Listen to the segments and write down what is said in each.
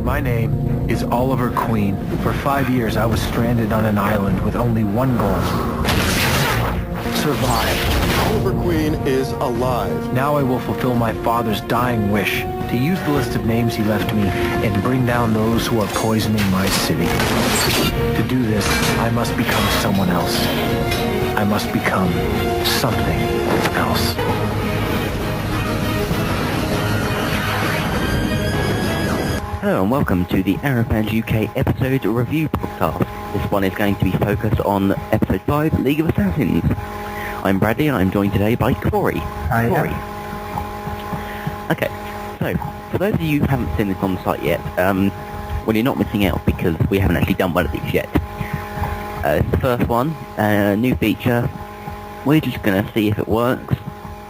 My name is Oliver Queen. For 5 years, I was stranded on an island with only one goal. Survive. Oliver Queen is alive. Now I will fulfill my father's dying wish to use the list of names he left me and bring down those who are poisoning my city. To do this, I must become someone else. I must become something else. Hello and welcome to the Aerofans UK episode review podcast. This one is going to be focused on episode 5, League of Assassins. I'm Bradley and I'm joined today by Cory. Hi. Cory. Okay, so for those of you who haven't seen this on the site yet, well, you're not missing out because we haven't actually done one of these yet. It's the first one, new feature. We're just going to see if it works.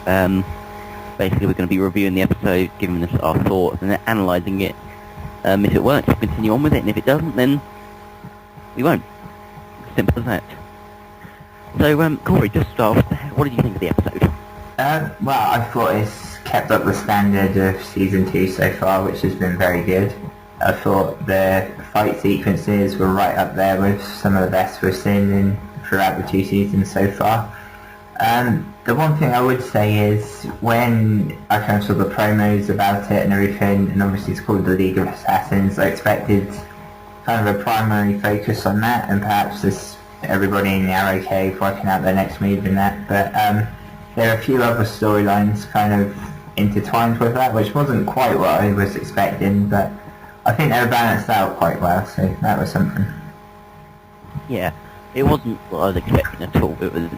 Basically we're going to be reviewing the episode, giving us our thoughts and then analysing it. If it works, we'll continue on with it, and if it doesn't, then we won't. Simple as that. So, Cory, just start off, what did you think of the episode? Well, I thought it's kept up the standard of Season 2 so far, which has been very good. I thought the fight sequences were right up there with some of the best we've seen throughout the 2 seasons so far. The one thing I would say is when I kind of saw the promos about it and everything, and obviously it's called the League of Assassins, I expected kind of a primary focus on that and perhaps just everybody in the Arrow Cave working out their next move in that. But there are a few other storylines kind of intertwined with that, which wasn't quite what I was expecting, but I think they were balanced out quite well, so that was something. Yeah, it wasn't what I was expecting at all. It was...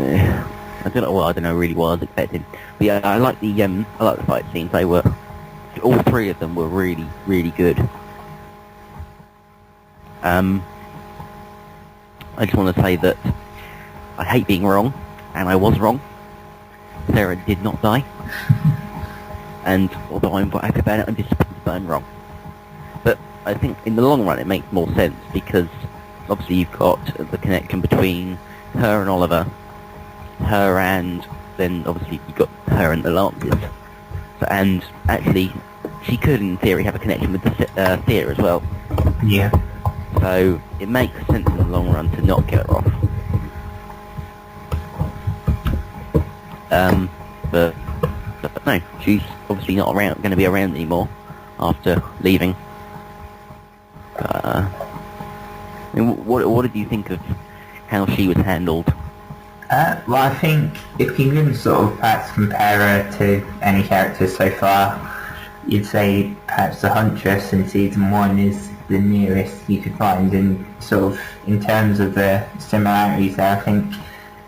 I don't know really what I was expecting. But yeah, I like the fight scenes. They were, all three of them were really, really good. I just want to say that I hate being wrong, and I was wrong. Sarah did not die. And although I'm quite happy about it, I'm disappointed that I'm wrong. But I think in the long run it makes more sense because obviously you've got the connection between her and Oliver, her and then obviously you've got her and the Lancers. So, and actually she could in theory have a connection with the theatre as well. Yeah. So it makes sense in the long run to not get her off. But no, she's obviously not going to be around anymore after leaving. What did you think of how she was handled? Well, I think if you can sort of perhaps compare her to any characters so far, you'd say perhaps the Huntress in Season 1 is the nearest you could find in sort of, in terms of the similarities there. I think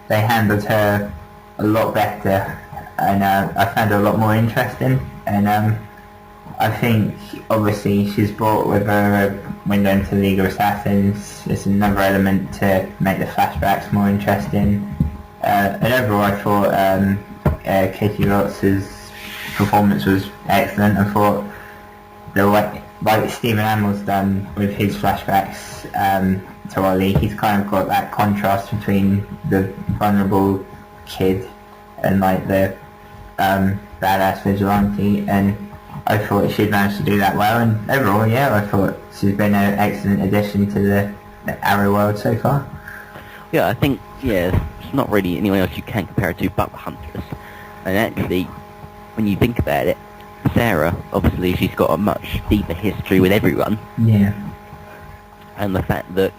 they handled her a lot better and I found her a lot more interesting, and I think obviously she's brought with her a window into the League of Assassins. It's another element to make the flashbacks more interesting. And overall I thought Katie Rotz's performance was excellent. I thought the like Stephen Amell's done with his flashbacks to Ollie, he's kind of got that contrast between the vulnerable kid and like the badass vigilante, and I thought she'd managed to do that well, and overall, yeah, I thought she's been an excellent addition to the Arrow world so far. Yeah, I think, yeah, there's not really anyone else you can compare it to but the Huntress. And actually, when you think about it, Sarah, obviously she's got a much deeper history with everyone. Yeah. And the fact that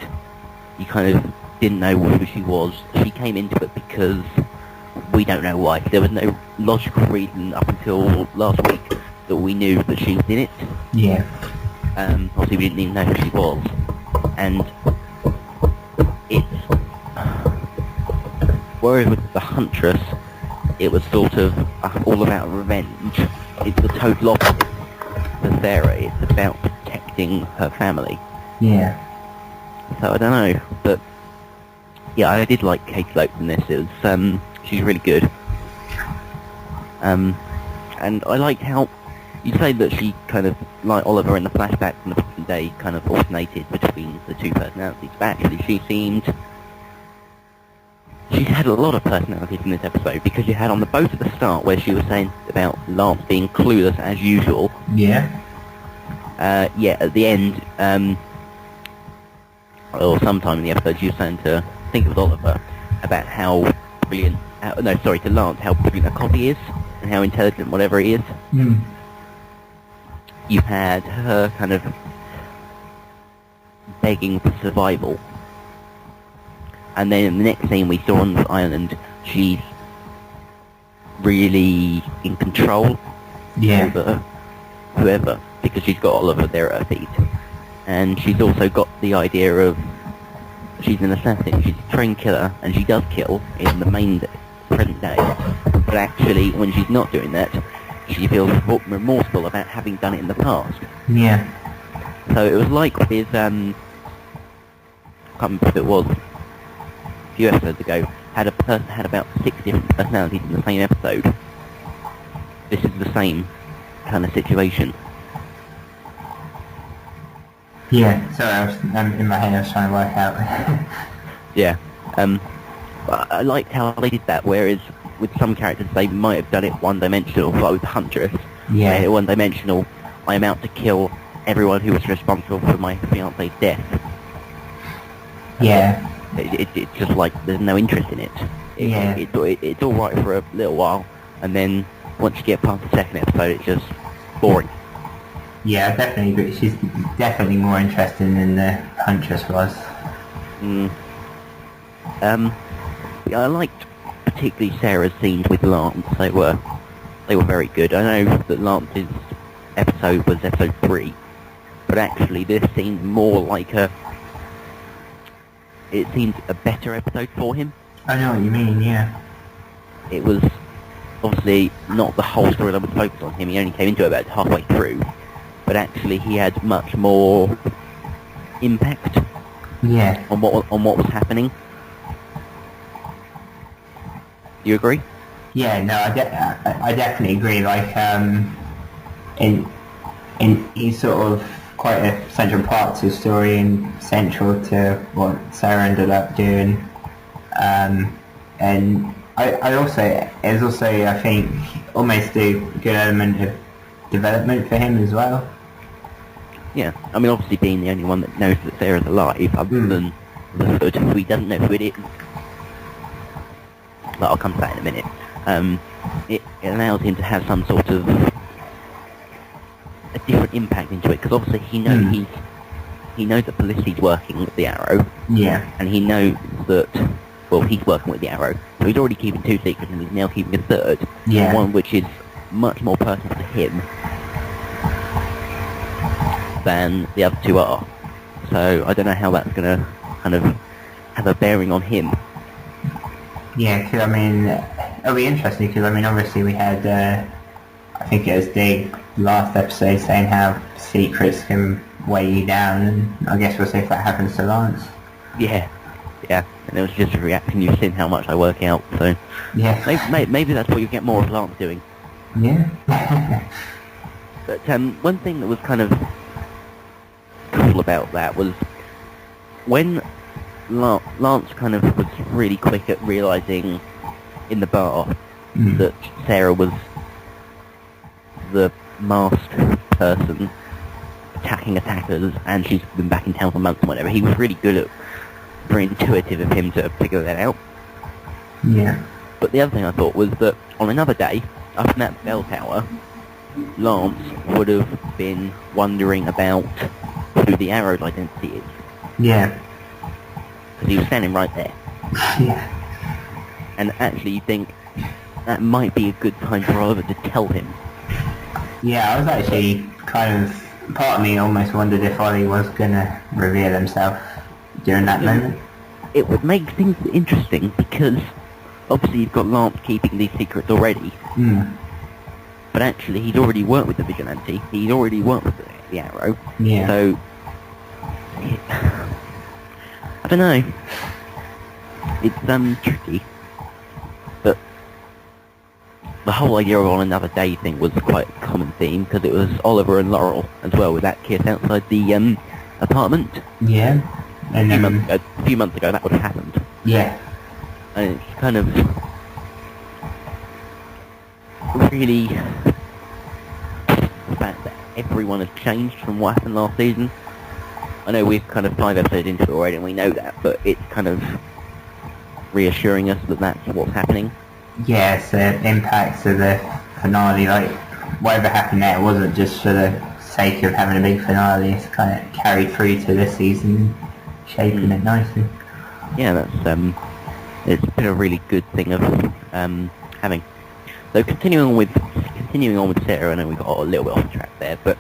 you kind of didn't know who she was, she came into it because we don't know why. There was no logical reason up until last week that we knew that she was in it. Yeah. Obviously we didn't even know who she was. And it's... Whereas with the Huntress, it was sort of all about revenge. It's the total opposite for Sarah. It's about protecting her family. Yeah. So I don't know, but yeah, I did like Katie Lopes in this. It was she's really good. And I liked how you say that she kind of, like Oliver in the flashback from the present day, kind of alternated between the two personalities. But actually, she had a lot of personalities in this episode, because you had on the boat at the start where she was saying about Lance being clueless as usual. Yeah. yeah, at the end, or sometime in the episode, she was saying to, I think it was Oliver, about how brilliant, to Lance, how brilliant a cop he is, and how intelligent whatever he is. You had her kind of begging for survival. And then in the next scene we saw on the island, she's really in control over whoever, because she's got Oliver there at her feet. And she's also got the idea of, she's an assassin, she's a trained killer, and she does kill in the present day. But actually, when she's not doing that, she feels remorseful about having done it in the past. Yeah. So it was like with, I can't remember if it was, a few episodes ago, had about 6 different personalities in the same episode. This is the same kind of situation. Yeah, sorry, I was, in my head I was trying to work out. Yeah. But I liked how they did that, whereas with some characters they might have done it one-dimensional, like with Huntress. Yeah. One-dimensional, I'm out to kill everyone who was responsible for my fiance's death. Yeah. It's just like there's no interest in it. It's all right for a little while, and then once you get past the second episode, it's just boring. Yeah, definitely, but she's definitely more interesting than the Huntress was. I liked particularly Sarah's scenes with Lance. They were very good. I know that Lance's episode was episode 3, but actually this seemed more like it seemed a better episode for him. I know what you mean, yeah. It was obviously not the whole story that was focused on him. He only came into it about halfway through, but actually he had much more impact. Yeah. On what was happening. Do you agree? Yeah, no, I definitely agree. Like, in he's sort of quite a central part to the story and central to what Sarah ended up doing. And I also, there's also, I think, almost a good element of development for him as well. Yeah, I mean, obviously being the only one that knows that Sarah's alive, other than the Hood, who he doesn't know who it is. But I'll come to that in a minute. It allows him to have some sort of a different impact into it, because obviously he knows he knows that Felicity's working with the Arrow. Yeah. And he knows that, well, he's working with the Arrow, so he's already keeping 2 secrets, and he's now keeping a third. Yeah. One which is much more personal to him than the other 2 are. So I don't know how that's going to kind of have a bearing on him. Yeah, because I mean, it'll be interesting because I mean, obviously we had, I think it was the last episode saying how secrets can weigh you down, and I guess we'll see if that happens to Lance. Yeah, and it was just a reaction. You've seen how much I work out, so yeah, maybe that's what you get more of Lance doing. Yeah. But one thing that was kind of cool about that was when Lance kind of was really quick at realising in the bar that Sarah was the masked person attacking attackers, and she's been back in town for months and whatever. He was really good at, very intuitive of him to figure that out. Yeah. But the other thing I thought was that on another day, up in that bell tower, Lance would have been wondering about who the Arrow's identity is. Yeah. Because he was standing right there. Yeah. And actually you think that might be a good time for Oliver to tell him. Yeah, I was actually kind of, part of me almost wondered if Ollie was going to reveal himself during that moment. It would make things interesting because obviously you've got Lance keeping these secrets already. But actually he's already worked with the Vigilante, he's already worked with the Arrow. Yeah. So, I don't know. It's tricky. But the whole idea of on another day thing was quite a common theme, because it was Oliver and Laurel as well with that kiss outside the apartment. Yeah. And A few months ago that would have happened. Yeah. And it's kind of really the fact that everyone has changed from what happened last season. I know we're kind of 5 episodes into it already and we know that, but it's kind of reassuring us that that's what's happening. Yes, the impacts of the finale, like whatever happened there wasn't just for the sake of having a big finale, it's kind of carried through to this season, shaping it nicely. Yeah, that's it's been a really good thing of having. So continuing on with Sarah, I know we got a little bit off track there, but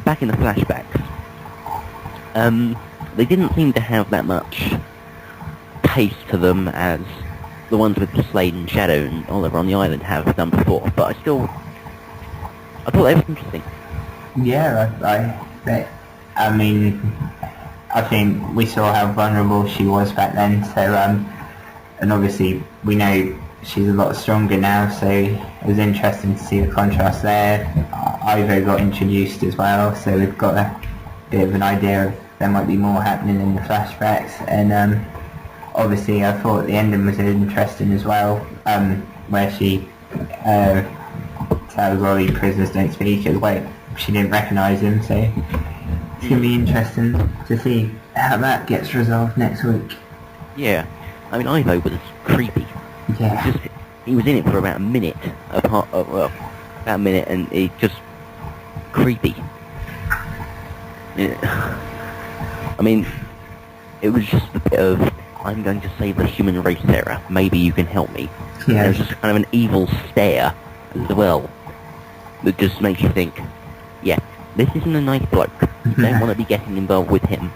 back in the flashbacks, they didn't seem to have that much pace to them as the ones with Slade and Shadow and Oliver on the island have done before, but I thought they were interesting. Yeah, I mean, I think we saw how vulnerable she was back then, so, and obviously we know she's a lot stronger now, so it was interesting to see the contrast there. Ivo got introduced as well, so we've got a bit of an idea of there might be more happening in the flashbacks, and obviously I thought the ending was interesting as well, where she tells Ollie prisoners don't speak, as well she didn't recognise him, so it's going to be interesting to see how that gets resolved next week. Yeah, I mean Ivo was creepy. Yeah. He was in it for about a minute, about a minute, and he just creepy. Yeah. I mean, it was just a bit of, I'm going to save the human race, Sarah. Maybe you can help me. Yeah. There's just kind of an evil stare as well that just makes you think, yeah, this isn't a nice bloke. You don't want to be getting involved with him.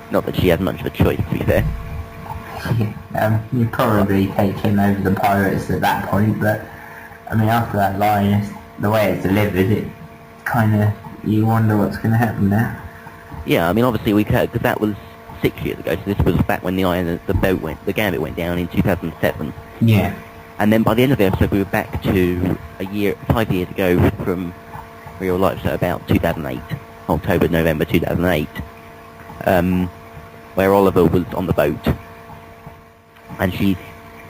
Not that she had much of a choice, to be fair. You'd probably take him over the pirates at that point, but I mean after that line, the way it's delivered, it kind of, you wonder what's going to happen now. Yeah, I mean obviously we could, because that was 6 years ago, so this was back when the Gambit went down in 2007. Yeah. And then by the end of the episode we were back to 5 years ago from real life, so about 2008, October, November 2008, where Oliver was on the boat. And she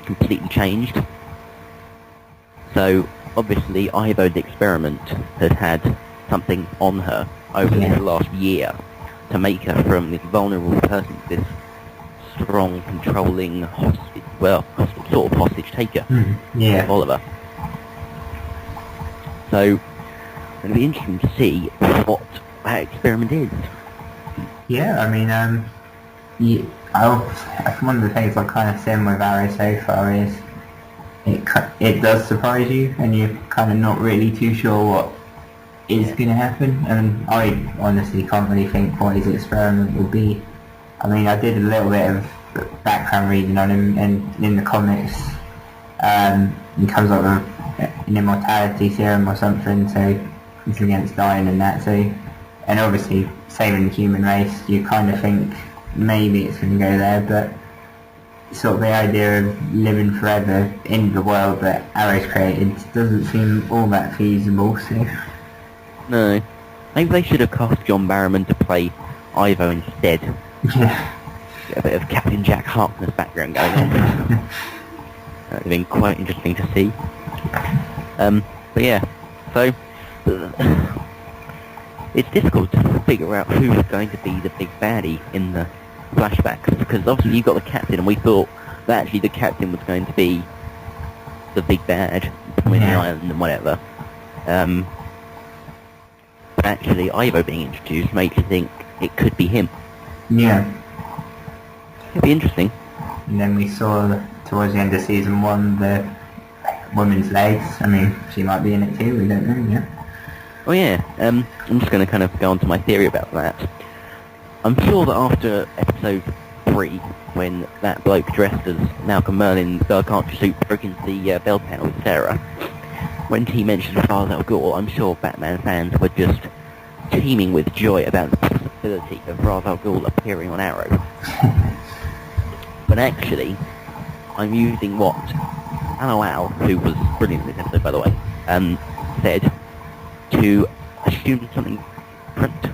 completely changed. So obviously Ivo's experiment has had something on her over this last year to make her from this vulnerable person to this strong, controlling hostage, sort of hostage taker of Oliver. So it's going to be interesting to see what that experiment is. Yeah, I mean, one of the things I've kind of seen with Arrow so far is it does surprise you, and you're kind of not really too sure what is going to happen. And I honestly can't really think what his experiment would be. I mean, I did a little bit of background reading on him, and in the comics, he comes up with an immortality serum or something, so he's against dying and that. So, and obviously saving the human race, you kind of think maybe it's going to go there, but sort of the idea of living forever in the world that Arrow's created doesn't seem all that feasible, so... No. Maybe they should have cast John Barrowman to play Ivo instead. Yeah. Get a bit of Captain Jack Harkness background going on. That would have been quite interesting to see. But yeah, so... it's difficult to figure out who's going to be the big baddie in the flashbacks, because obviously you've got the captain, and we thought that actually the captain was going to be the big bad between the island and whatever. But actually Ivo being introduced makes you think it could be him. Yeah. It'd be interesting. And then we saw towards the end of season 1 the woman's legs. I mean, she might be in it too, we don't know yet. Oh yeah, I'm just going to kind of go on to my theory about that. I'm sure that after episode 3, when that bloke dressed as Malcolm Merlin, the Archer suit, broke into the bell panel with Sarah, when he mentioned Ra's al Ghul, I'm sure Batman fans were just teeming with joy about the possibility of Ra's al Ghul appearing on Arrow. But actually, I'm using what Al, who was brilliant in this episode by the way, said to assume something different.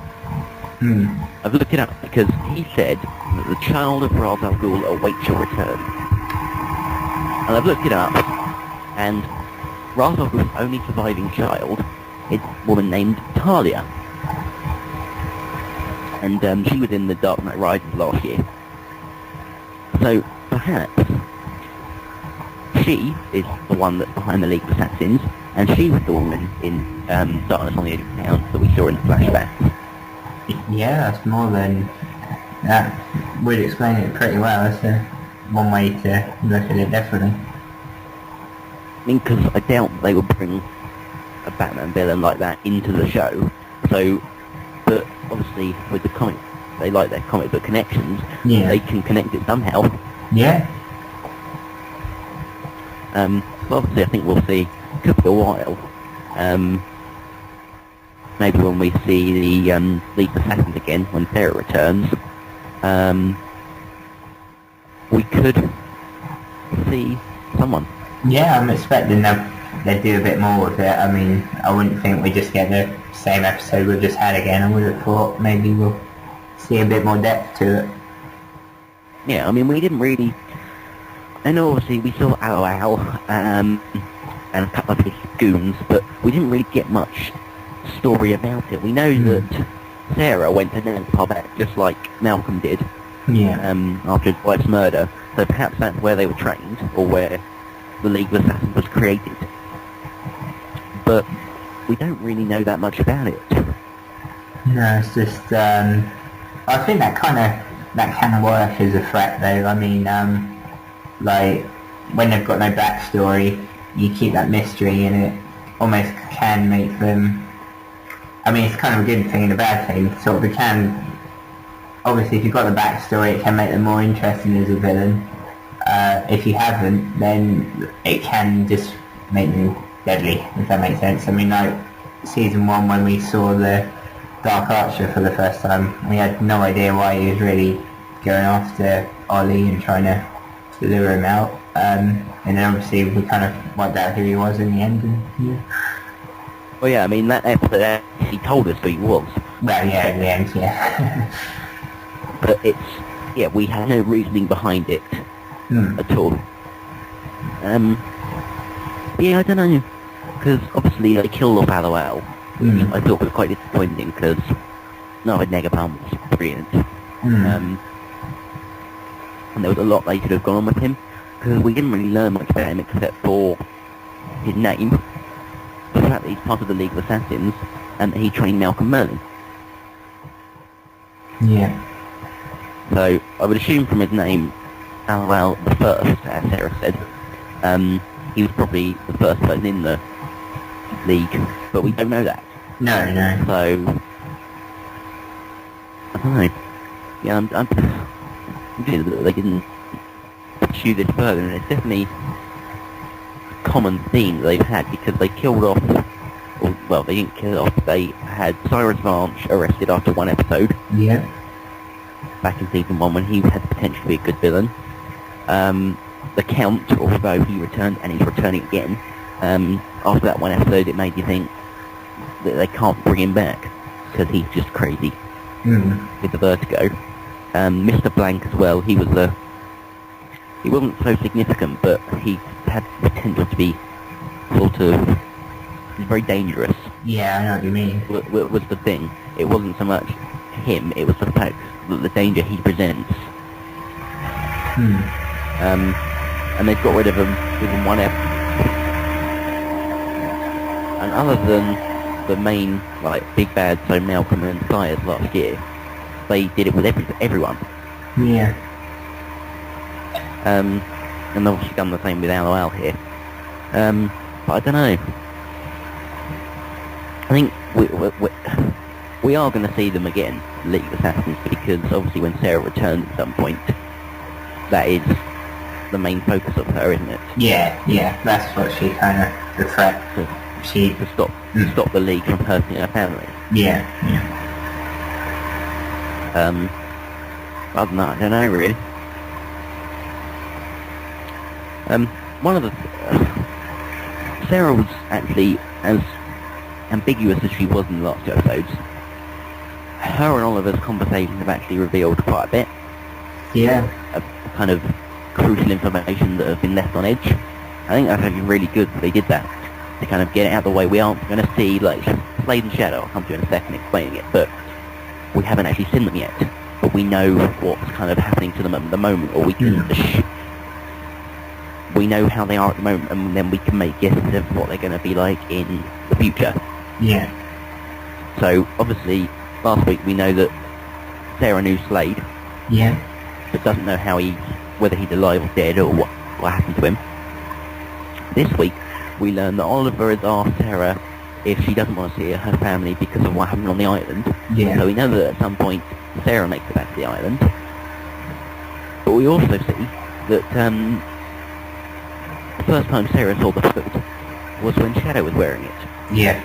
I've looked it up because he said that the child of Ra's al Ghul awaits your return. And I've looked it up, and Ra's al Ghul's only surviving child It's a woman named Talia. And she was in the Dark Knight Rises last year. So perhaps she is the one that's behind the League of Assassins, and she was the woman in Darkness on the Edge of Town that we saw in the flashbacks. Yeah, that's more than... That would explain it pretty well. That's one way to look at it, definitely. I mean, because I doubt they would bring a Batman villain like that into the show. So, but obviously with the comic, they like their comic book connections. Yeah. They can connect it somehow. Yeah. But obviously I think we'll see. Could be a while. Maybe when we see the League of Assassins again, when Sarah returns, we could see someone. Yeah, I'm expecting they'd do a bit more with it. I mean, I wouldn't think we just get the same episode we've just had again. I would have thought maybe we'll see a bit more depth to it. Yeah, I mean, we didn't really... I know obviously we saw Owl and a couple of his goons, but we didn't really get much story about it. We know that Sarah went to Nance Parbat just like Malcolm did. Yeah. After his wife's murder, so perhaps that's where they were trained, or where the League of Assassins was created. But we don't really know that much about it. No, it's just, I think that can work as a threat though. I mean, like, when they've got no backstory, you keep that mystery and it almost can make them... I mean, it's kind of a good thing and a bad thing. Sort of, it can... Obviously, if you've got the backstory, it can make them more interesting as a villain. If you haven't, then it can just make them deadly, if that makes sense. I mean, like, season 1, when we saw the Dark Archer for the first time, we had no idea why he was really going after Ollie and trying to lure him out. And then obviously we kind of worked out who he was in the end. And, yeah. Well, yeah, I mean, that episode, he told us who he was. Well, yeah, in the end, yeah. But it's... Yeah, we had no reasoning behind it at all. Yeah, I don't know. Because obviously they killed off Aloe, which I thought was quite disappointing, because Negapalm was brilliant. And there was a lot they could have gone on with him, because we didn't really learn much about him except for his name, the fact that he's part of the League of Assassins, and that he trained Malcolm Merlin. Yeah. So I would assume from his name, Aloe the First, as Sarah said, he was probably the first person in the League, but we don't know that. No. So I don't know. Yeah, I'm good that they didn't pursue this further, and it's definitely a common theme that they've had, because they killed off, well, they didn't kill off, they had Cyrus Vance arrested after one episode. Yeah. Back in season 1, when he had the potential to be a good villain. The Count, although he returned, and he's returning again, after that one episode it made you think that they can't bring him back, because he's just crazy with the vertigo. Mr. Blank as well, he wasn't so significant, but he had the potential to be sort of... he's very dangerous. Yeah, I know what you mean. Was the thing. It wasn't so much him, it was the fact that the danger he presents. And they've got rid of him within one episode. And other than the main, like, big bad, so Malcolm and Sires last year, they did it with everyone. Yeah. And they've obviously done the same with Aloe here. But I don't know. I think we are going to see them again, League of Assassins, because obviously when Sarah returns at some point, that is the main focus of her, isn't it? Yeah, that's what she kind of, the threat. To stop the League from hurting her family. Yeah. Other than that, I don't know really. One of the... Sarah was actually as ambiguous as she was in the last two episodes. Her and Oliver's conversations have actually revealed quite a bit. Yeah. A kind of crucial information that have been left on edge. I think that's actually really good that they did that. To kind of get it out of the way. We aren't going to see, like, Slade and Shadow, I'll come to in a second explaining it, but we haven't actually seen them yet. But we know what's kind of happening to them at the moment, or we can we know how they are at the moment, and then we can make guesses of what they're going to be like in the future. Yeah. So, obviously, last week we know that Sarah knew Slade, Yeah. but doesn't know whether he's alive or dead, or what happened to him. This week, we learn that Oliver has asked Sarah if she doesn't want to see her family because of what happened on the island. Yeah. So we know that at some point Sarah makes it back to the island. But we also see that the first time Sarah saw the foot was when Shadow was wearing it. Yeah.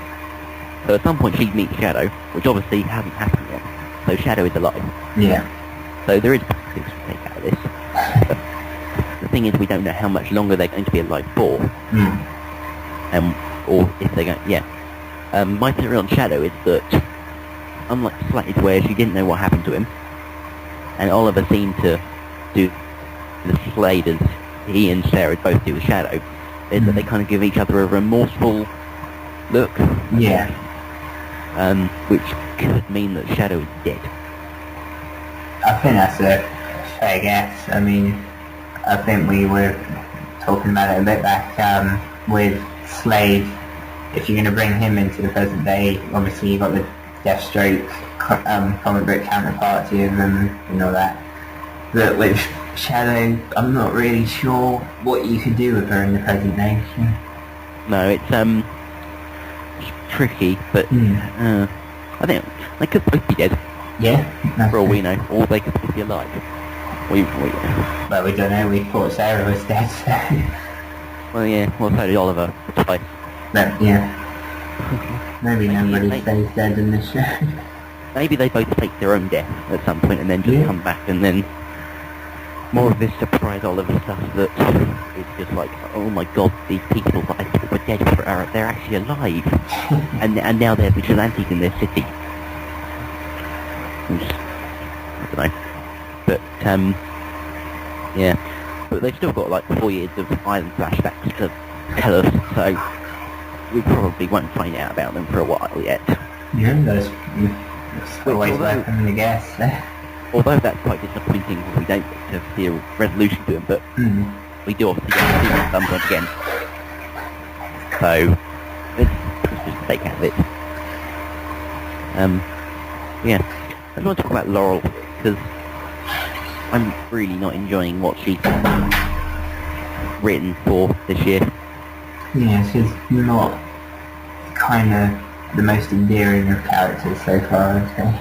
So at some point she'd meet Shadow, which obviously hasn't happened yet. So Shadow is alive. Yeah. So there is positives to take out of this. But the thing is, we don't know how much longer they're going to be alive for. Or if they're going... Yeah. My theory on Shadow is that, unlike Slade, where she didn't know what happened to him, and Oliver seemed to do the Slade as he and Sarah both do with Shadow, is that they kind of give each other a remorseful look. Yeah. Which could mean that Shadow is dead. I think that's a fair guess. I mean, I think we were talking about it a bit back with Slade. If you're going to bring him into the present day, obviously you've got the Deathstroke comic book counterpart to him and all that. But with Shadow, I'm not really sure what you could do with her in the present day. No, it's tricky, but I think they could both be dead, Yeah? for all we know, or they could both be alive. Well, we don't know. We thought Sarah was dead, so... Well, yeah, well, so did Oliver, twice. But, yeah. Maybe nobody stays dead in this show. Maybe they both fake their own death at some point and then just come back, and then more of this surprise Oliver stuff that it's just like, oh my god, these people that I thought were dead they're actually alive, and now they're vigilantes in their city. I don't know, but yeah, but they've still got like 4 years of island flashbacks to tell us, so we probably won't find out about them for a while yet. Yeah, that's always welcome to guess. Although that's quite disappointing if we don't get to see a resolution to them, but we do obviously get to see them at some point again. So, let's just take out of it. Yeah. I just want to talk about Laurel, because I'm really not enjoying what she's written for this year. Yeah, she's not kind of the most endearing of characters so far, I'd say.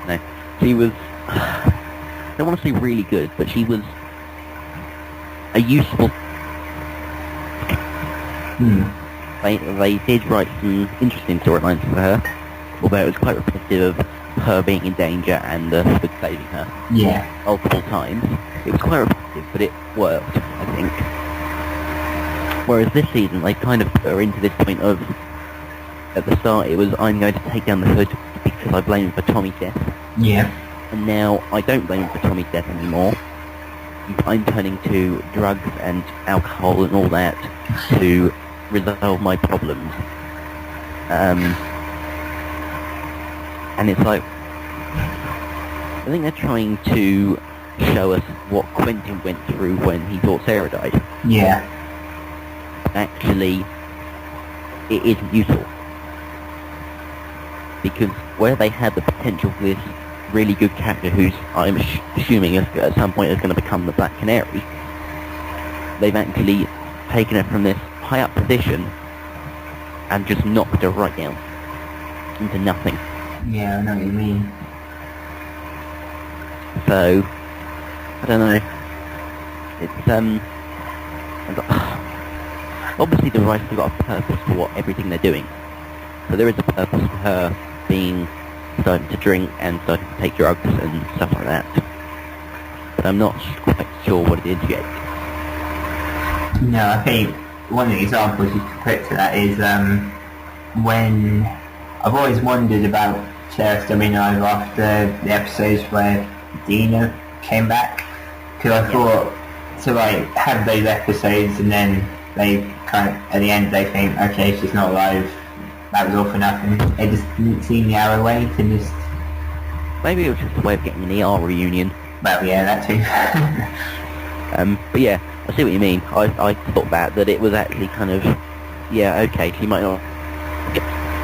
No. She was... I don't want to say really good, but she was a useful... They did write some interesting storylines for her, although it was quite repetitive of her being in danger and the Hood saving her. Yeah. Multiple times. It was quite repetitive, but it worked, I think. Whereas this season, they kind of put her into this point of... At the start, it was, I'm going to take down the Hood because I blame him for Tommy's death. Yeah. And now I don't blame him for Tommy's death anymore. I'm turning to drugs and alcohol and all that to resolve my problems. And it's like, I think they're trying to show us what Quentin went through when he thought Sarah died. Yeah. Actually, it isn't useful. Because where they had the potential for this really good character who's, I'm assuming at some point is going to become the Black Canary, they've actually taken her from this high up position and just knocked her right down into nothing. Yeah, I know what you mean. So, I don't know. It's, obviously the writers have got a purpose for everything they're doing. So there is a purpose for her starting to drink and starting to take drugs and stuff like that. But I'm not quite sure what it is yet. No, I think one of the examples you could put to that is when I've always wondered about Sheriff Domino after the episodes where Dina came back, because I thought to like have those episodes and then they kind of at the end they think, okay, she's not alive, that was all for nothing. They just didn't see the other way to just... Maybe it was just a way of getting an ER reunion. Well, yeah, that too. But yeah, I see what you mean. I thought that it was actually kind of, yeah, okay, she might not...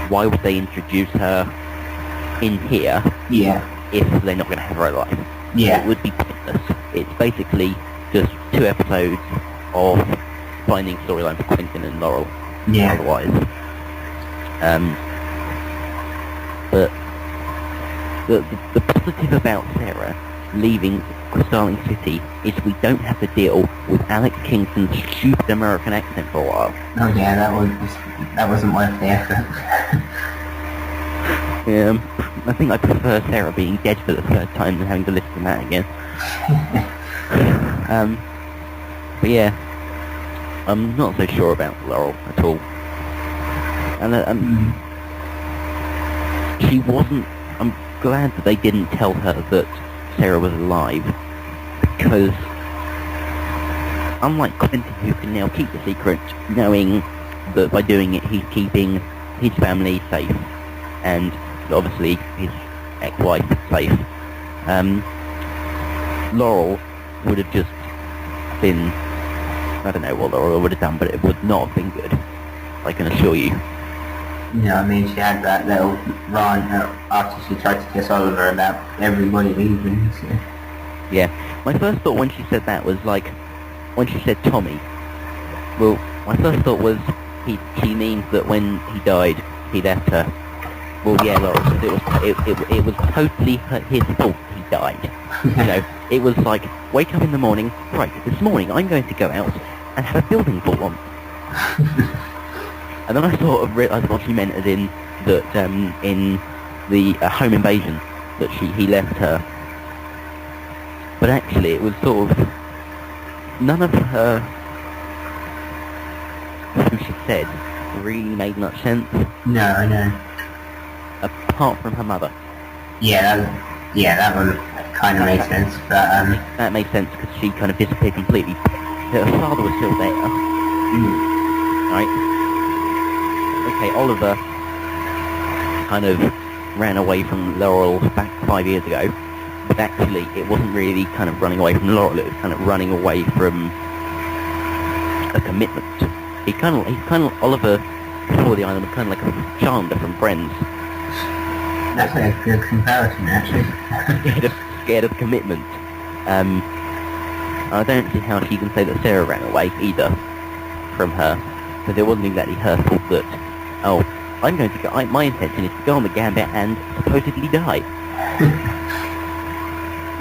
Why would they introduce her in here Yeah. if they're not going to have her alive? Yeah. It would be pointless. It's basically just 2 episodes of finding storyline for Quentin and Laurel. Yeah. Otherwise. But the positive about Sarah leaving Starling City is we don't have to deal with Alex Kingston's stupid American accent for a while. Oh yeah, that wasn't worth the effort. I think I prefer Sarah being dead for the 3rd time than having to listen to that again. But yeah, I'm not so sure about Laurel at all. And she wasn't... I'm glad that they didn't tell her that Sarah was alive, because unlike Quentin, who can now keep the secret, knowing that by doing it he's keeping his family safe, and obviously his ex-wife safe, Laurel would have just been... I don't know what Laurel would have done, but it would not have been good, I can assure you. I mean, she had that little rant after she tried to kiss Oliver about everybody leaving, so... Yeah, my first thought when she said that was like, when she said Tommy, well, my first thought was, she means that when he died, he left her. Well, yeah, Laurel, it was totally his fault he died. It was like, wake up in the morning, right, this morning I'm going to go out and have a building fall on. And then I sort of realised what she meant, as in that in the home invasion that he left her. But actually, it was sort of none of her who she said really made much sense. No, I know. Apart from her mother. Yeah, that one kind of made sense, but that made sense because she kind of disappeared completely. Her father was still there, right? Okay, Oliver kind of ran away from Laurel back 5 years ago, but actually it wasn't really kind of running away from Laurel, it was kind of running away from a commitment. He's kind of Oliver before the island was kind of like a Chandler from Friends. That's a good comparison, actually. scared of commitment. I don't see how she can say that Sarah ran away either from her, because it wasn't exactly her fault that, I'm going to go, my intention is to go on the gambit and supposedly die.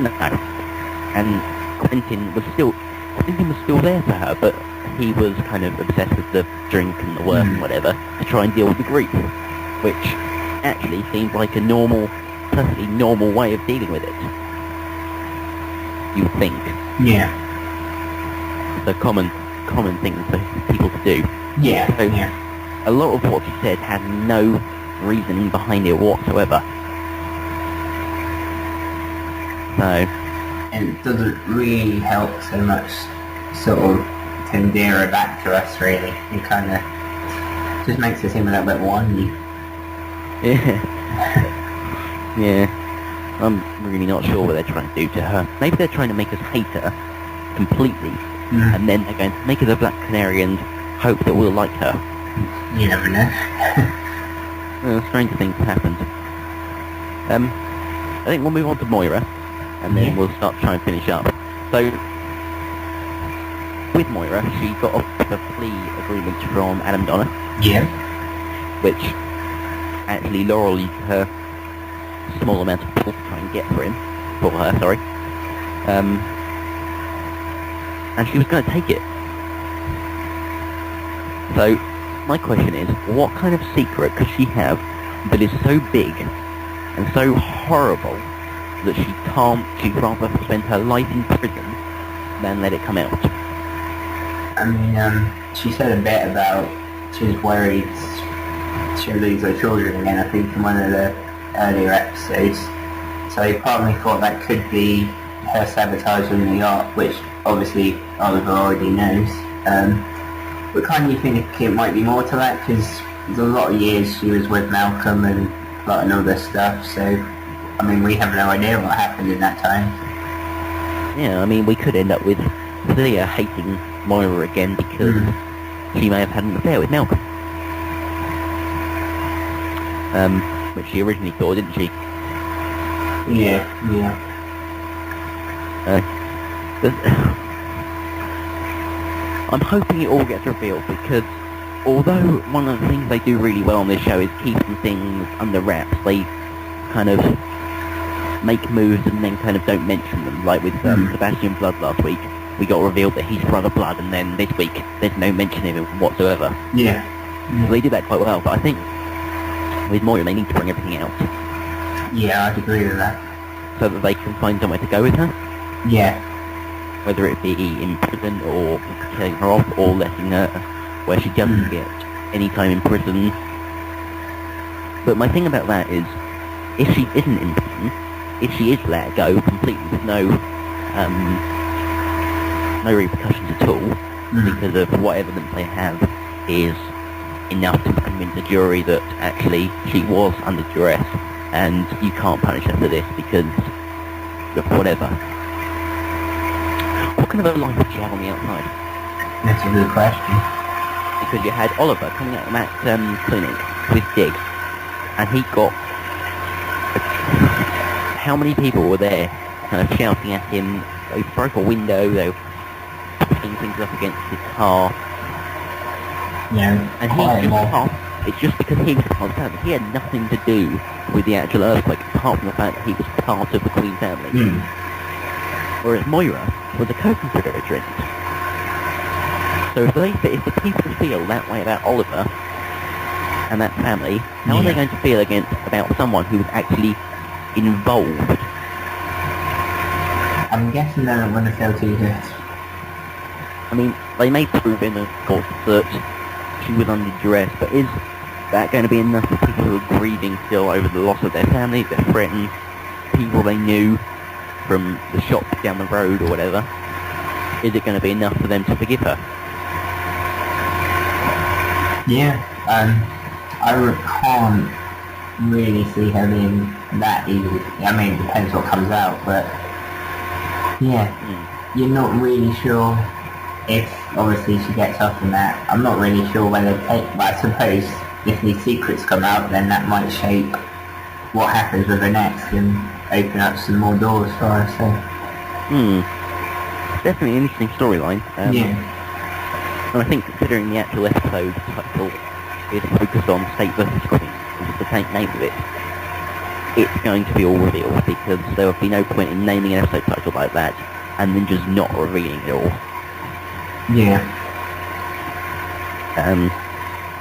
No. And Quentin was still there for her, but he was kind of obsessed with the drink and the work and whatever to try and deal with the grief, which actually seems like a perfectly normal way of dealing with it. You think? Yeah. It's a common thing for people to do. Yeah. So, a lot of what she said had no reasoning behind it whatsoever. So. And it doesn't really help so much, sort of, to endear her back to us, really. It kind of just makes her seem a little bit whiny. Yeah. Yeah. I'm really not sure what they're trying to do to her. Maybe they're trying to make us hate her completely, and then they're going to make her the Black Canary and hope that we'll like her. You never know. Strange things have happened. I think we'll move on to Moira, and then we'll start trying to finish up. So, with Moira, she got off a plea agreement from Adam Donner. Yeah. Which, actually, Laurel used her small amount of pull to try and get for her, sorry. And she was going to take it. So, my question is, what kind of secret could she have that is so big and so horrible that she'd rather spend her life in prison than let it come out? I mean, she said a bit about she was worried she'll lose her children again, I think, in one of the earlier episodes. So part of me thought that could be her sabotaging the yacht, which obviously Oliver already knows. But kind of think it might be more to that, because there's a lot of years she was with Malcolm and a lot of other stuff, so, I mean, we have no idea what happened in that time. Yeah, I mean, we could end up with Thea hating Moira again because she may have had an affair with Malcolm. Which she originally thought, didn't she? Yeah. I'm hoping it all gets revealed because although one of the things they do really well on this show is keeping things under wraps, they kind of make moves and then kind of don't mention them. Like with Sebastian Blood last week, we got revealed that he's Brother Blood, and then this week there's no mention of him whatsoever. Yeah. So they did that quite well, but I think with Moira they need to bring everything out. Yeah, I'd agree with that. So that they can find somewhere to go with her. Yeah. Whether it be in prison or killing her off or letting her where she doesn't get any time in prison. But my thing about that is, if she isn't in prison, if she is let go completely with no repercussions at all, because of what evidence they have is enough to convince the jury that actually she was under duress and you can't punish her for this because of whatever. What kind of a life did she have on the outside? That's a good question. Because you had Oliver coming out of that clinic with Dig, and he got... How many people were there kind of shouting at him? They broke a window, they were putting things up against his car. Yeah, And it's just because he was part of the family. He had nothing to do with the actual earthquake, apart from the fact that he was part of the Queen family. Whereas Moira was a co-conspirator in it. So if the people feel that way about Oliver and that family, how are they going to feel about someone who was actually involved? I'm guessing they don't want to feel too good. I mean, they may prove in, of course, that she was under duress, but is that going to be enough for people who are grieving still over the loss of their family, their friends, people they knew from the shop down the road or whatever? Is it going to be enough for them to forgive her? Yeah, I can't really see her being that easy. I mean, it depends what comes out, but yeah, you're not really sure if, obviously, she gets off in that. I'm not really sure whether but I suppose if these secrets come out, then that might shape what happens with her next and open up some more doors for her, so... Definitely an interesting storyline. Yeah. And I think considering the actual episode title is focused on State vs. Queen, which is the name of it, it's going to be all revealed, because there would be no point in naming an episode title like that and then just not revealing it all. Yeah.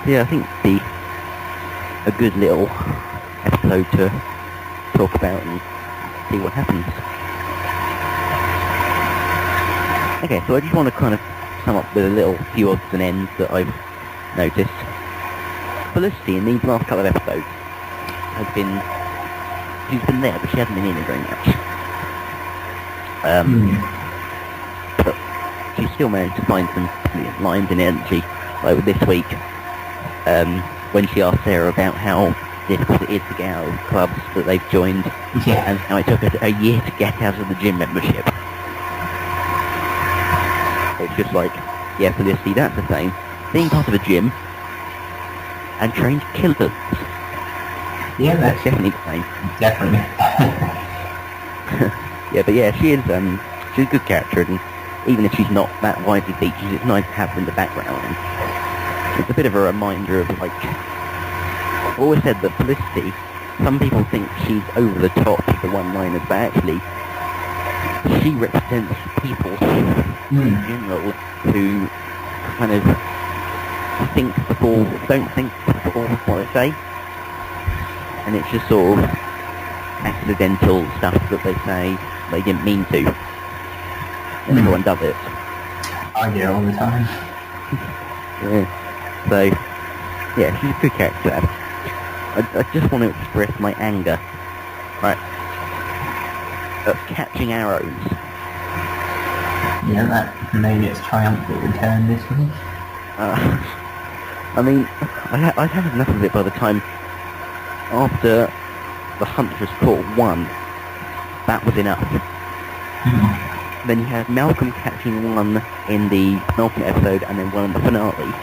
Yeah, I think it'd be a good little episode to talk about and see what happens. Okay, so I just want to kind of sum up with a little few odds and ends that I've noticed. Felicity in these last couple of episodes has been... She's been there, but she hasn't been in it very much. But she's still managed to find some brilliant lines in it, hasn't she? Like with this week, when she asked Sarah about how difficult it is to get out of clubs that they've joined, and how it took her a year to get out of the gym membership. It's just like, yeah, Felicity, that's the same. Being part of a gym and trained killers. Yeah, that's definitely the same. Definitely. Yeah, but yeah, she's a good character, and even if she's not that widely featured, it's nice to have her in the background. It's a bit of a reminder of, like, I've always said that Felicity, some people think she's over the top with the one-liners, but actually, she represents people in general who kind of don't think before what they say. And it's just sort of accidental stuff that they say they didn't mean to. And everyone does it. I do it all the time. Yeah. So, yeah, she's a good character. I just want to express my anger. Right. At catching arrows. Yeah, that made its triumphant return this week. I mean, I'd had enough of it by the time after the Huntress caught one. That was enough. Then you have Malcolm catching one in the penultimate episode and then one in the finale.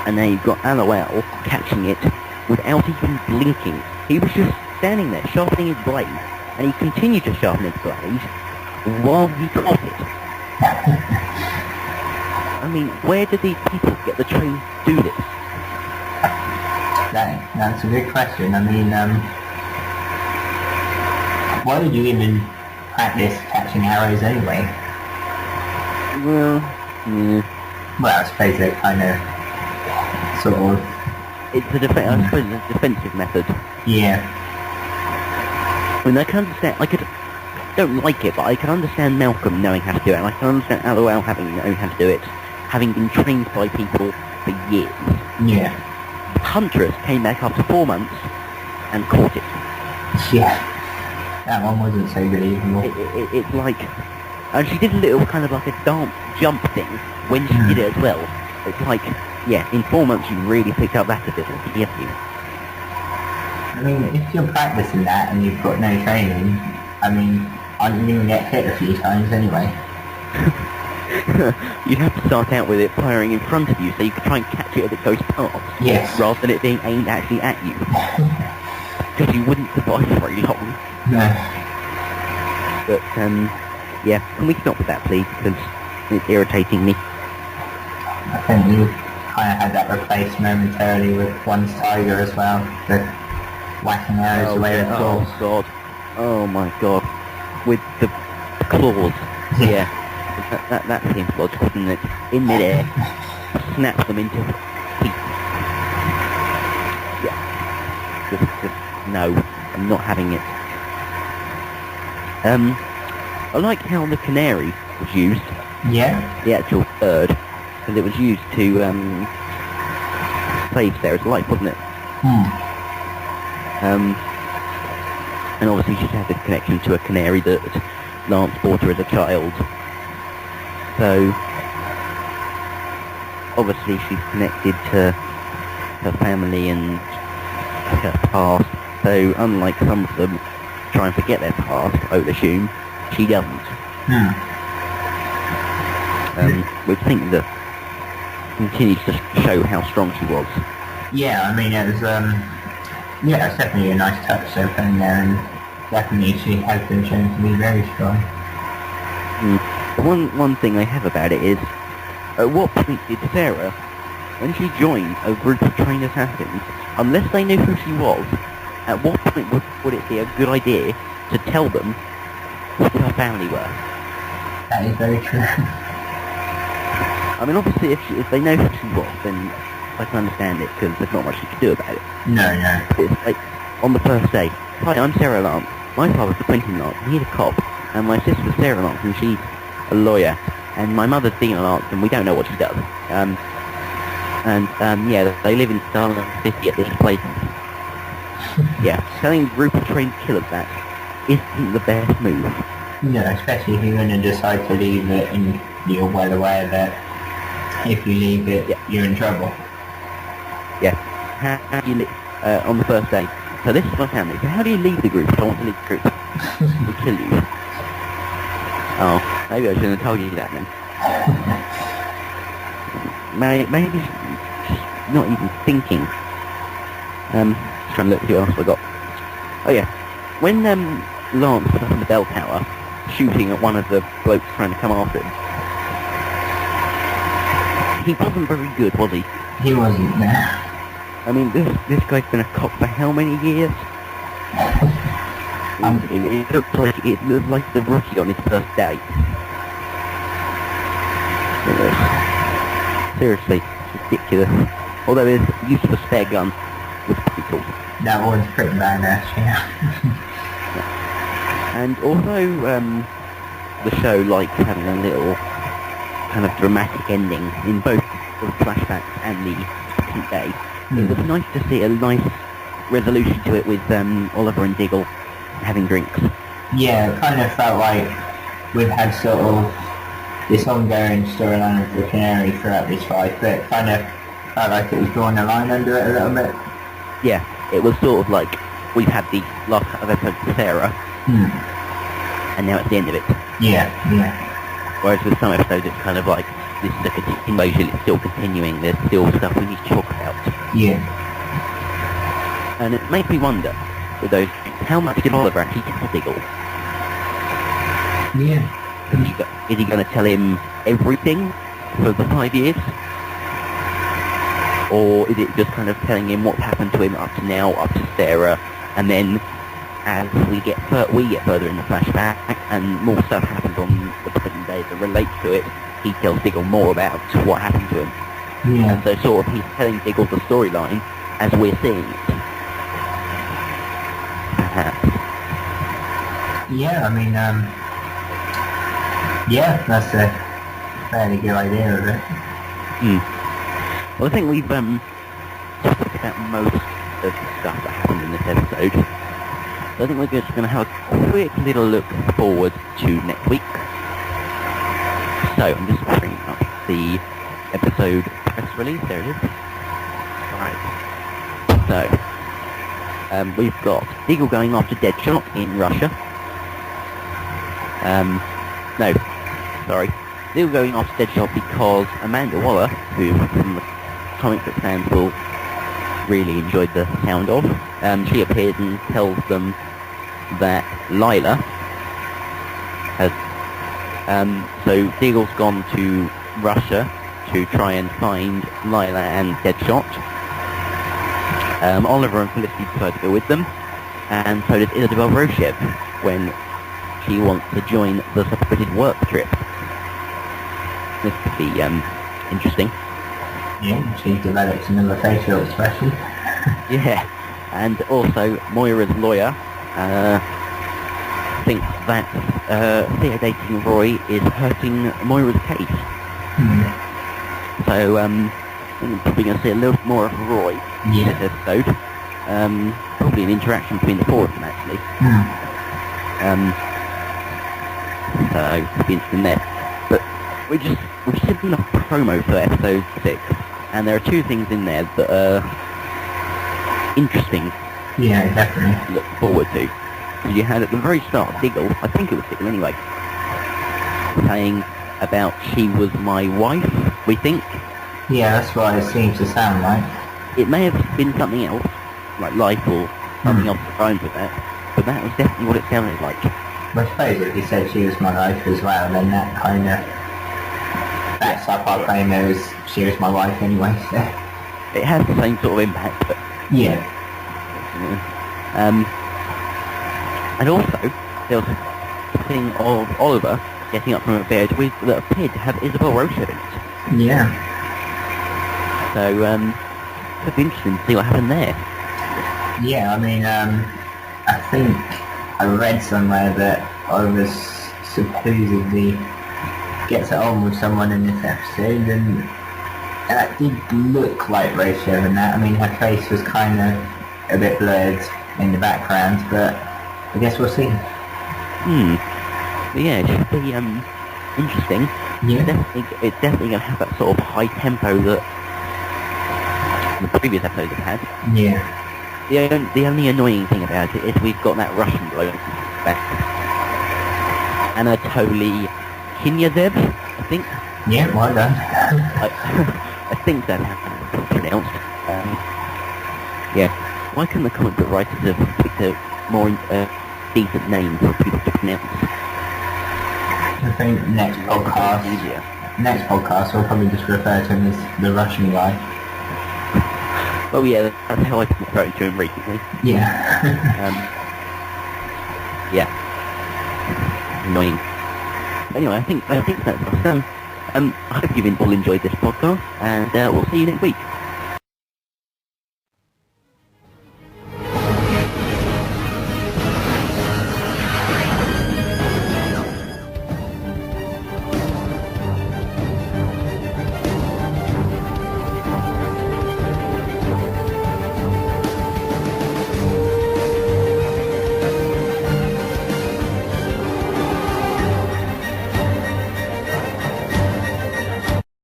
And now you've got LOL catching it without even blinking. He was just standing there sharpening his blade, and he continued to sharpen his blade while he caught it. I mean, where did these people get the training to do this? That's a good question. I mean, why would you even practice catching arrows anyway? Well, Well, I suppose it kind of, sort of, it's I suppose it's a defensive method. yeah. I mean, I can understand, don't like it, but I can understand Malcolm knowing how to do it, and I can understand LOL having known how to do it, having been trained by people for years. Yeah. Huntress came back after 4 months and caught it. Yeah. That one wasn't so believable. It's like, and she did a little kind of like a dance jump thing when she did it as well. It's like, yeah, in 4 months you really picked up that ability, haven't you? I mean, if you're practicing that and you've got no training, I mean, aren't you going to get hit a few times anyway? You'd have to start out with it firing in front of you so you could try and catch it as it goes past. Yes. Rather than it being aimed actually at you. Because you wouldn't survive very long. No. But, yeah, can we stop with that please? Because it's irritating me. I think you kind of had that replaced momentarily with one's tiger as well. The whacking arrows away with claws. Oh god. Oh my god. With the claws. Yeah. That seems logical, doesn't it? In midair, snap them into teeth. Yeah. Just, no. I'm not having it. I like how the canary was used. Yeah. The actual bird. Because it was used to, save Sarah's life, wasn't it? And obviously she had this connection to a canary that Lance bought her as a child. So, obviously she's connected to her family and her past. So, unlike some of them try and forget their past, I would assume, she doesn't. Which I think that continues to show how strong she was. Yeah, I mean, it was, yeah, it's definitely a nice touch so putting there, and definitely she has been shown to be very strong. One thing I have about it is, at what point did Sarah, when she joined a group of trained assassins, unless they knew who she was, at what point would it be a good idea to tell them what her family were? That is very true. I mean, obviously, if they know who she was, then I can understand it, because there's not much you can do about it. No. It's like, on the first day, hi, I'm Sarah Lance, my father's the Quentin Lance, and he's a cop, and my sister's Sarah Lance, and she's a lawyer, and my mother's Dina Lance, and we don't know what she does. Yeah, they live in Starland City at this place. Yeah, telling a group of trained killers that isn't the best move. No, especially if you're going to decide to leave it and you're well aware that if you leave it, you're in trouble. Yeah. How do you leave, on the first day? So this is my family, so how do you leave the group if I want to leave the group? We'll kill you. Oh, maybe I shouldn't have told you that then. Maybe she's not even thinking. Trying to look who else I got. Oh yeah, when Lance was up in the bell tower, shooting at one of the blokes trying to come after him, he wasn't very good, was he? He wasn't there. I mean, this guy's been a cop for how many years? It looked like the rookie on his first day. Seriously, it's ridiculous. Although his use of a spare gun was pretty cool. That was pretty badass, yeah. And although the show likes having a little kind of dramatic ending in both the flashbacks and the present day, it was nice to see a nice resolution to it with Oliver and Diggle having drinks. Yeah, it kind of felt like we've had sort of this ongoing storyline of the Canary throughout this fight, but it kind of felt like it was drawing a line under it a little bit. Yeah, it was sort of like we've had the last couple of episodes with Sarah, and now it's the end of it. Yeah. Whereas with some episodes it's kind of like, this is a continuation, it's still continuing, there's still stuff we need to talk about. Yeah. And it makes me wonder, with those, how much did Oliver actually tell Diggle? Yeah. Is he going to tell him everything for the 5 years? Or is it just kind of telling him what's happened to him up to now, up to Sarah, and then as we get further in the flashback, and more stuff happens on the present day that relates to it, he tells Diggle more about what happened to him. Yeah. And so sort of he's telling Diggle the storyline as we're seeing it. Perhaps. Yeah, I mean, yeah, that's a fairly good idea of it. Well, I think we've talked about most of the stuff that happened in this episode. So I think we're just going to have a quick little look forward to next week. So I'm just bringing up the episode press release. There it is. Right. So we've got Diggle going after Deadshot in Russia. No, sorry. Diggle going after Deadshot because Amanda Waller, who from the comic book fans will really enjoyed the sound of, she appeared and tells them that Lila has, so Diggle's gone to Russia to try and find Lila and Deadshot. Oliver and Felicity decide to go with them, and so does Isabel Rochev when she wants to join the supported work trip. This could be interesting. Yeah, she develops another facial expression. Yeah, and also Moira's lawyer thinks that Thea dating Roy is hurting Moira's case. So I'm probably going to see a little more of Roy in this episode. Probably an interaction between the four of them actually. So it'll be interesting there. But we've just seen a promo for episode 6, and there are two things in there that are interesting. Yeah, definitely. To look forward to. So you had at the very start Diggle, I think it was Diggle anyway, saying about she was my wife, we think. Yeah, that's what it seems to sound like. It may have been something else, like life or something else that rhymes with that, but that was definitely what it sounded like. I suppose if he said she was my wife as well, then that kind of backs up our claim that she was my wife anyway, so... It has the same sort of impact, but... Yeah. And also, there was a thing of Oliver getting up from a bed with that appeared to have Isabel Rochev in it. Yeah. So, it'd be interesting to see what happened there. Yeah, I mean, I think I read somewhere that Oliver supposedly gets it on with someone in this episode, and that did look like Rochev and that. I mean, her face was kind of a bit blurred in the background, but I guess we'll see. But yeah, it should be interesting. Yeah. It's definitely going to have that sort of high tempo that the previous episodes have had. Yeah. The only annoying thing about it is we've got that Russian bloke back. Anatoly Kinyazev, I think. Yeah, well done. I think that's how it's pronounced. Yeah. Why couldn't the comic book writers have picked a more decent name for people to pronounce? I think next podcast we'll probably just refer to him as the Russian guy. Oh yeah, that's how I've been referring to him recently. Yeah. Yeah. Annoying. Anyway, I think that's awesome. I hope you've all enjoyed this podcast, and we'll see you next week.